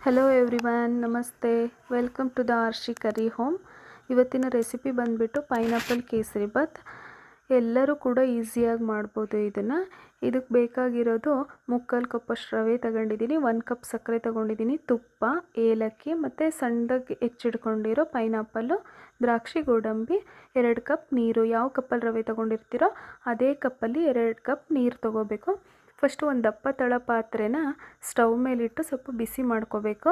Hello everyone, ನಮಸ್ತೆ. Welcome to the Arshi curry home. ಇವತ್ತಿನ recipe ಬಂದುಬಿಟ್ಟು ಪೈನಾಪಲ್ ಕೇಸರಿ ಬಾತ್. ಎಲ್ಲರೂ ಕೂಡ ಈಸಿಯಾಗಿ ಮಾಡ್ಬೋದು ಇದನ್ನು. ಇದಕ್ಕೆ ಬೇಕಾಗಿರೋದು 3/4 ಕಪ್ಪಷ್ಟು ರವೆ ತಗೊಂಡಿದ್ದೀನಿ, 1 ಕಪ್ ಸಕ್ಕರೆ ತೊಗೊಂಡಿದ್ದೀನಿ, ತುಪ್ಪ, ಏಲಕ್ಕಿ ಮತ್ತು ಸಣ್ಣದಾಗಿ ಹೆಚ್ಚಿಡ್ಕೊಂಡಿರೋ ಪೈನಾಪಲ್ಲು, ದ್ರಾಕ್ಷಿ, ಗೋಡಂಬಿ, 2 ಕಪ್ ನೀರು. ಯಾವ ಕಪ್ಪಲ್ಲಿ ರವೆ ತೊಗೊಂಡಿರ್ತೀರೋ ಅದೇ ಕಪ್ಪಲ್ಲಿ 2 ಕಪ್ ನೀರು ತೊಗೋಬೇಕು. ಫಸ್ಟು ಒಂದು ದಪ್ಪ ತಳ ಪಾತ್ರೆನ ಸ್ಟವ್ ಮೇಲಿಟ್ಟು ಸ್ವಲ್ಪ ಬಿಸಿ ಮಾಡ್ಕೋಬೇಕು.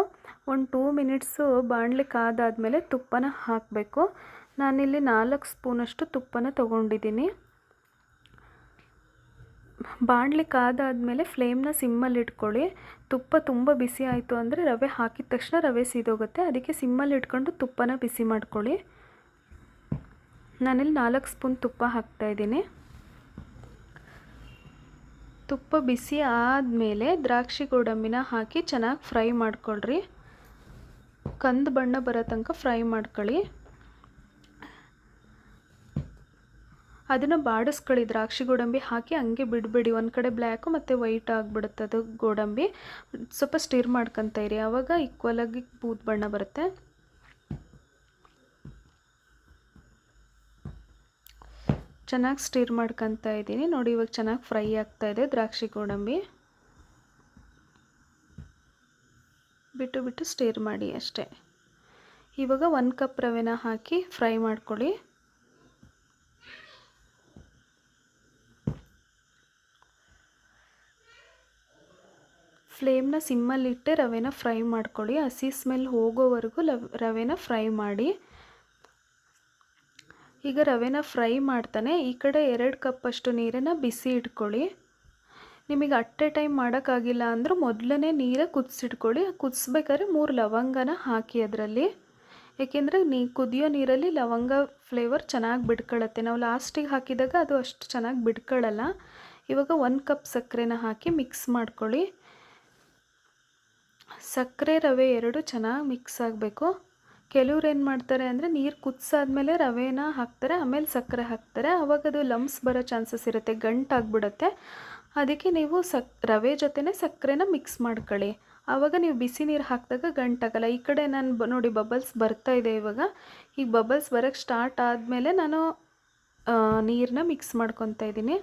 ಒಂದು 2 ಮಿನಿಟ್ಸು ಬಾಣಲೆ ಕಾದಾದಮೇಲೆ ತುಪ್ಪನ ಹಾಕಬೇಕು. ನಾನಿಲ್ಲಿ 4 ಸ್ಪೂನಷ್ಟು ತುಪ್ಪನ ತೊಗೊಂಡಿದ್ದೀನಿ. ಬಾಣಲೆ ಕಾದಾದಮೇಲೆ ಫ್ಲೇಮ್ನ ಸಿಮ್ಮಲ್ಲಿ ಇಟ್ಕೊಳ್ಳಿ. ತುಪ್ಪ ತುಂಬ ಬಿಸಿ ಆಯಿತು ಅಂದರೆ ರವೆ ಹಾಕಿದ ತಕ್ಷಣ ರವೆ ಸೀದೋಗುತ್ತೆ. ಅದಕ್ಕೆ ಸಿಮ್ಮಲ್ಲಿ ಇಟ್ಕೊಂಡು ತುಪ್ಪನ ಬಿಸಿ ಮಾಡ್ಕೊಳ್ಳಿ. ನಾನಿಲ್ಲಿ 4 ಸ್ಪೂನ್ ತುಪ್ಪ ಹಾಕ್ತಾಯಿದ್ದೀನಿ. ತುಪ್ಪ ಬಿಸಿ ಆದಮೇಲೆ ದ್ರಾಕ್ಷಿ ಗೋಡಂಬಿನ ಹಾಕಿ ಚೆನ್ನಾಗಿ ಫ್ರೈ ಮಾಡ್ಕೊಳ್ರಿ. ಕಂದು ಬಣ್ಣ ಬರೋ ತನಕ ಫ್ರೈ ಮಾಡ್ಕೊಳ್ಳಿ. ಅದನ್ನು ಬಾಡಿಸ್ಕೊಳ್ಳಿ. ದ್ರಾಕ್ಷಿ ಗೋಡಂಬಿ ಹಾಕಿ ಹಂಗೆ ಬಿಡಬೇಡಿ. ಒಂದು ಕಡೆ ಬ್ಲ್ಯಾಕು ಮತ್ತು ವೈಟ್ ಆಗಿಬಿಡುತ್ತೆ ಅದು ಗೋಡಂಬಿ. ಸ್ವಲ್ಪ ಸ್ಟಿರ್ ಮಾಡ್ಕೊತ ಇರಿ, ಆವಾಗ ಈಕ್ವಲಾಗಿ ಬೂದು ಬಣ್ಣ ಬರುತ್ತೆ. ಚೆನ್ನಾಗಿ ಸ್ಟಿರ್ ಮಾಡ್ಕೊತಾ ಇದ್ದೀನಿ ನೋಡಿ. ಇವಾಗ ಚೆನ್ನಾಗಿ ಫ್ರೈ ಆಗ್ತಾಯಿದೆ ದ್ರಾಕ್ಷಿ ಗೋಡಂಬಿ. ಬಿಟ್ಟು ಸ್ಟಿರ್ ಮಾಡಿ ಅಷ್ಟೇ. ಇವಾಗ 1 ಕಪ್ ರವೆನ ಹಾಕಿ ಫ್ರೈ ಮಾಡ್ಕೊಳ್ಳಿ. ಫ್ಲೇಮ್ನ ಸಿಮ್ಮಲ್ಲಿಟ್ಟೆ ರವೆನ ಫ್ರೈ ಮಾಡ್ಕೊಳ್ಳಿ. ಹಸಿ ಸ್ಮೆಲ್ ಹೋಗೋವರೆಗೂ ರವೆನ ಫ್ರೈ ಮಾಡಿ. ಈಗ ರವೆನ ಫ್ರೈ ಮಾಡ್ತಾನೆ ಈ ಕಡೆ 2 ಕಪ್ಪಷ್ಟು ನೀರನ್ನು ಬಿಸಿ ಇಟ್ಕೊಳ್ಳಿ. ನಿಮಗೆ ಅಟ್ ಎ ಟೈಮ್ ಮಾಡೋಕ್ಕಾಗಿಲ್ಲ ಅಂದ್ರೆ ಮೊದಲನೇ ನೀರ ಕುದಿಸಿಟ್ಕೊಳ್ಳಿ. ಕುದಿಸ್ಬೇಕಾದ್ರೆ 3 ಲವಂಗನ ಹಾಕಿ ಅದರಲ್ಲಿ. ಏಕೆಂದರೆ ಕುದಿಯೋ ನೀರಲ್ಲಿ ಲವಂಗ ಫ್ಲೇವರ್ ಚೆನ್ನಾಗಿ ಬಿಡ್ಕೊಳ್ಳುತ್ತೆ. ನಾವು ಲಾಸ್ಟಿಗೆ ಹಾಕಿದಾಗ ಅದು ಅಷ್ಟು ಚೆನ್ನಾಗಿ ಬಿಡ್ಕೊಳ್ಳಲ್ಲ. ಇವಾಗ 1 ಕಪ್ ಸಕ್ಕರೆನ ಹಾಕಿ ಮಿಕ್ಸ್ ಮಾಡ್ಕೊಳ್ಳಿ. ಸಕ್ಕರೆ ರವೆ ಎರಡು ಚೆನ್ನಾಗಿ ಮಿಕ್ಸ್ ಆಗಬೇಕು. ಕೆಲವ್ರು ಏನು ಮಾಡ್ತಾರೆ ಅಂದರೆ ನೀರು ಕುದಿಸಾದ್ಮೇಲೆ ರವೆನ ಹಾಕ್ತಾರೆ, ಆಮೇಲೆ ಸಕ್ಕರೆ ಹಾಕ್ತಾರೆ. ಆವಾಗ ಅದು ಲಮ್ಸ್ ಬರೋ ಚಾನ್ಸಸ್ ಇರುತ್ತೆ, ಗಂಟಾಗ್ಬಿಡುತ್ತೆ. ಅದಕ್ಕೆ ನೀವು ರವೆ ಜೊತೆನೇ ಸಕ್ಕರೆನ ಮಿಕ್ಸ್ ಮಾಡ್ಕೊಳ್ಳಿ. ಆವಾಗ ನೀವು ಬಿಸಿ ನೀರು ಹಾಕಿದಾಗ ಗಂಟಾಗಲ್ಲ. ಈ ಕಡೆ ನಾನು ನೋಡಿ ಬಬಲ್ಸ್ ಬರ್ತಾ ಇದೆ. ಇವಾಗ ಈಗ ಬಬಲ್ಸ್ ಬರೋಕ್ಕೆ ಸ್ಟಾರ್ಟ್ ಆದಮೇಲೆ ನಾನು ನೀರನ್ನ ಮಿಕ್ಸ್ ಮಾಡ್ಕೊತಾ ಇದ್ದೀನಿ.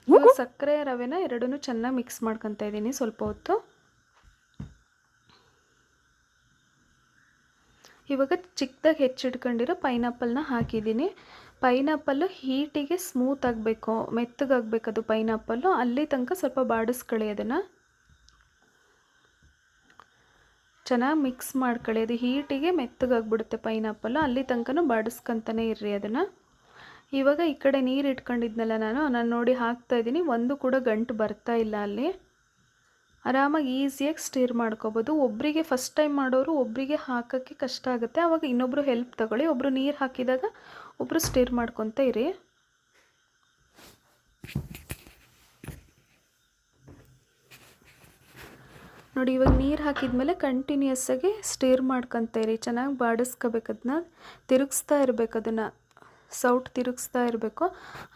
ಇವಾಗ ಸಕ್ಕರೆ ರವೆನ ಎರಡನ್ನೂ ಚೆನ್ನಾಗಿ ಮಿಕ್ಸ್ ಮಾಡ್ಕೊತಾ ಇದ್ದೀನಿ ಸ್ವಲ್ಪ ಹೊತ್ತು. ಇವಾಗ ಚಿಕ್ಕದಾಗಿ ಹೆಚ್ಚಿಟ್ಕೊಂಡಿರೋ ಪೈನಾಪಲ್ನ ಹಾಕಿದ್ದೀನಿ. ಪೈನಾಪಲ್ಲು ಹೀಟಿಗೆ ಸ್ಮೂತ್ ಆಗಬೇಕು, ಮೆತ್ತಗಾಗಬೇಕು ಅದು ಪೈನಾಪಲ್ಲು. ಅಲ್ಲಿ ತನಕ ಸ್ವಲ್ಪ ಬಾಡಿಸ್ಕೊಳ್ಳಿ. ಅದನ್ನು ಚೆನ್ನಾಗಿ ಮಿಕ್ಸ್ ಮಾಡ್ಕೊಳ್ಳಿ. ಅದು ಹೀಟಿಗೆ ಮೆತ್ತಗಾಗ್ಬಿಡುತ್ತೆ ಪೈನಾಪಲ್ಲು. ಅಲ್ಲಿ ತನಕ ಬಾಡಿಸ್ಕೊತಾನೆ ಇರ್ರಿ ಅದನ್ನು. ಇವಾಗ ಈ ಕಡೆ ನೀರು ಇಟ್ಕೊಂಡಿದ್ನಲ್ಲ ನಾನು ನೋಡಿ ಹಾಕ್ತಾಯಿದ್ದೀನಿ. ಒಂದು ಕೂಡ ಗಂಟು ಬರ್ತಾ ಇಲ್ಲ ಅಲ್ಲಿ. ಆರಾಮಾಗಿ ಈಸಿಯಾಗಿ ಸ್ಟಿರ್ ಮಾಡ್ಕೋಬೋದು. ಒಬ್ಬರಿಗೆ ಫಸ್ಟ್ ಟೈಮ್ ಮಾಡೋರು ಒಬ್ಬರಿಗೆ ಹಾಕೋಕ್ಕೆ ಕಷ್ಟ ಆಗುತ್ತೆ. ಆವಾಗ ಇನ್ನೊಬ್ಬರು ಹೆಲ್ಪ್ ತಗೊಳ್ಳಿ. ಒಬ್ಬರು ನೀರು ಹಾಕಿದಾಗ ಒಬ್ಬರು ಸ್ಟಿರ್ ಮಾಡ್ಕೊತ ಇರಿ. ನೋಡಿ ಇವಾಗ ನೀರು ಹಾಕಿದ್ಮೇಲೆ ಕಂಟಿನ್ಯೂಸ್ ಆಗಿ ಸ್ಟಿರ್ ಮಾಡ್ಕೊತ ಇರಿ. ಚೆನ್ನಾಗಿ ಬಾಡಿಸ್ಕೋಬೇಕು. ಅದನ್ನ ತಿರುಗಿಸ್ತಾ ಇರಬೇಕು. ಅದನ್ನು ಸೌಟ್ ತಿರುಗಿಸ್ತಾ ಇರಬೇಕು.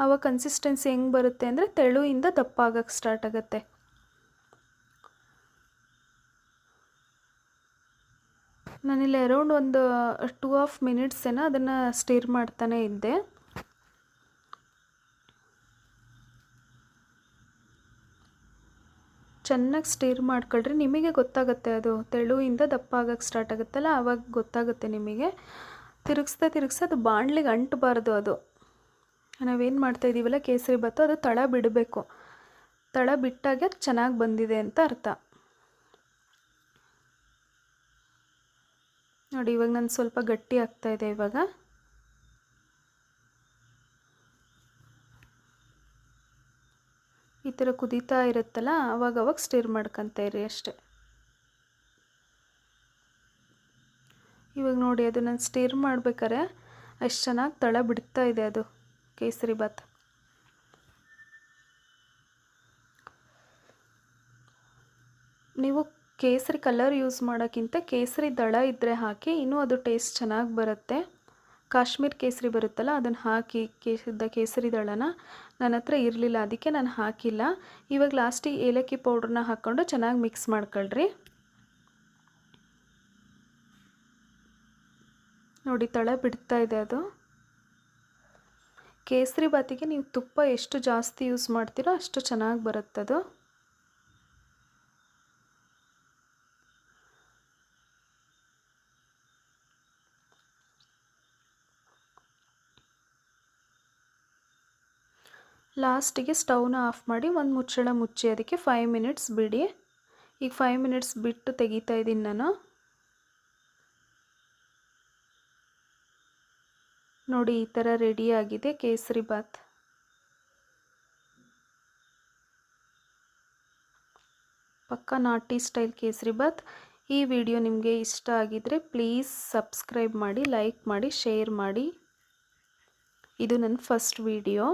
ಆವಾಗ ಕನ್ಸಿಸ್ಟೆನ್ಸಿ ಹೆಂಗೆ ಬರುತ್ತೆ ಅಂದರೆ ತೆಳುವಿಂದ ದಪ್ಪ ಆಗೋಕ್ಕೆ ಸ್ಟಾರ್ಟ್ ಆಗುತ್ತೆ. ನಾನಿಲ್ಲಿ ಅರೌಂಡ್ ಒಂದು 2.5 ಮಿನಿಟ್ಸ್ ಏನೋ ಅದನ್ನು ಸ್ಟಿರ್ ಮಾಡ್ತಾನೆ ಇದ್ದೆ. ಚೆನ್ನಾಗಿ ಸ್ಟಿರ್ ಮಾಡ್ಕೊಳ್ರಿ. ನಿಮಗೆ ಗೊತ್ತಾಗುತ್ತೆ ಅದು ತೆಳುವಿಂದ ದಪ್ಪ ಆಗೋಕ್ಕೆ ಸ್ಟಾರ್ಟ್ ಆಗುತ್ತಲ್ಲ, ಆವಾಗ ಗೊತ್ತಾಗುತ್ತೆ ನಿಮಗೆ. ತಿರುಗಿಸ್ತಾ ಅದು ಬಾಣಲಿಗೆ ಅಂಟಬಾರ್ದು. ಅದು ನಾವೇನು ಮಾಡ್ತಾಯಿದ್ದೀವಲ್ಲ ಕೇಸರಿ ಬಾತು, ಅದು ತಳ ಬಿಡಬೇಕು. ತಳ ಬಿಟ್ಟಾಗೆ ಚೆನ್ನಾಗಿ ಬಂದಿದೆ ಅಂತ ಅರ್ಥ. ನೋಡಿ ಇವಾಗ ನಾನು ಸ್ವಲ್ಪ ಗಟ್ಟಿ ಆಗ್ತಾಯಿದೆ. ಇವಾಗ ಈ ಥರ ಕುದೀತಾ ಇರುತ್ತಲ್ಲ, ಅವಾಗವಾಗ ಸ್ಟಿರ್ ಮಾಡ್ಕೊತ ಇರಿ ಅಷ್ಟೆ. ಇವಾಗ ನೋಡಿ ಅದು ನಾನು ಸ್ಟಿರ್ ಮಾಡ್ಬೇಕಾರೆ ಅಷ್ಟು ಚೆನ್ನಾಗಿ ತಳ ಬಿಡ್ತಾ ಇದೆ ಅದು ಕೇಸರಿ ಬಾತ್. ನೀವು ಕೇಸರಿ ಕಲರ್ ಯೂಸ್ ಮಾಡೋಕ್ಕಿಂತ ಕೇಸರಿ ದಳ ಇದ್ದರೆ ಹಾಕಿ, ಇನ್ನೂ ಅದು ಟೇಸ್ಟ್ ಚೆನ್ನಾಗಿ ಬರುತ್ತೆ. ಕಾಶ್ಮೀರ್ ಕೇಸರಿ ಬರುತ್ತಲ್ಲ ಅದನ್ನು ಹಾಕಿ. ಕೇಸರಿ ದಳನ ನನ್ನ ಹತ್ರ ಇರಲಿಲ್ಲ, ಅದಕ್ಕೆ ನಾನು ಹಾಕಿಲ್ಲ. ಇವಾಗ ಲಾಸ್ಟಿಗೆ ಏಲಕ್ಕಿ ಪೌಡ್ರನ್ನ ಹಾಕ್ಕೊಂಡು ಚೆನ್ನಾಗಿ ಮಿಕ್ಸ್ ಮಾಡ್ಕೊಳ್ರಿ. ನೋಡಿ ತಳ ಬಿಡ್ತಾ ಇದೆ ಅದು. ಕೇಸರಿ ಬಾತಿಗೆ ನೀವು ತುಪ್ಪ ಎಷ್ಟು ಜಾಸ್ತಿ ಯೂಸ್ ಮಾಡ್ತೀರೋ ಅಷ್ಟು ಚೆನ್ನಾಗಿ ಬರುತ್ತದು. ಲಾಸ್ಟಿಗೆ ಸ್ಟವ್ನ ಆಫ್ ಮಾಡಿ ಒಂದು ಮುಚ್ಚಳ ಮುಚ್ಚಿ ಅದಕ್ಕೆ 5 ಮಿನಿಟ್ಸ್ ಬಿಡಿ. ಈಗ 5 ಮಿನಿಟ್ಸ್ ಬಿಟ್ಟು ತೆಗಿತಾ ಇದ್ದೀನಿ ನಾನು. ನೋಡಿ ಈ ಥರ ರೆಡಿಯಾಗಿದೆ ಕೇಸರಿ ಬಾತ್. ಪಕ್ಕಾ ನಾಟಿ ಸ್ಟೈಲ್ ಕೇಸರಿ ಬಾತ್. ಈ ವಿಡಿಯೋ ನಿಮಗೆ ಇಷ್ಟ ಆಗಿದರೆ ಪ್ಲೀಸ್ ಸಬ್ಸ್ಕ್ರೈಬ್ ಮಾಡಿ, ಲೈಕ್ ಮಾಡಿ, ಶೇರ್ ಮಾಡಿ. ಇದು ನನ್ನ ಫಸ್ಟ್ ವಿಡಿಯೋ.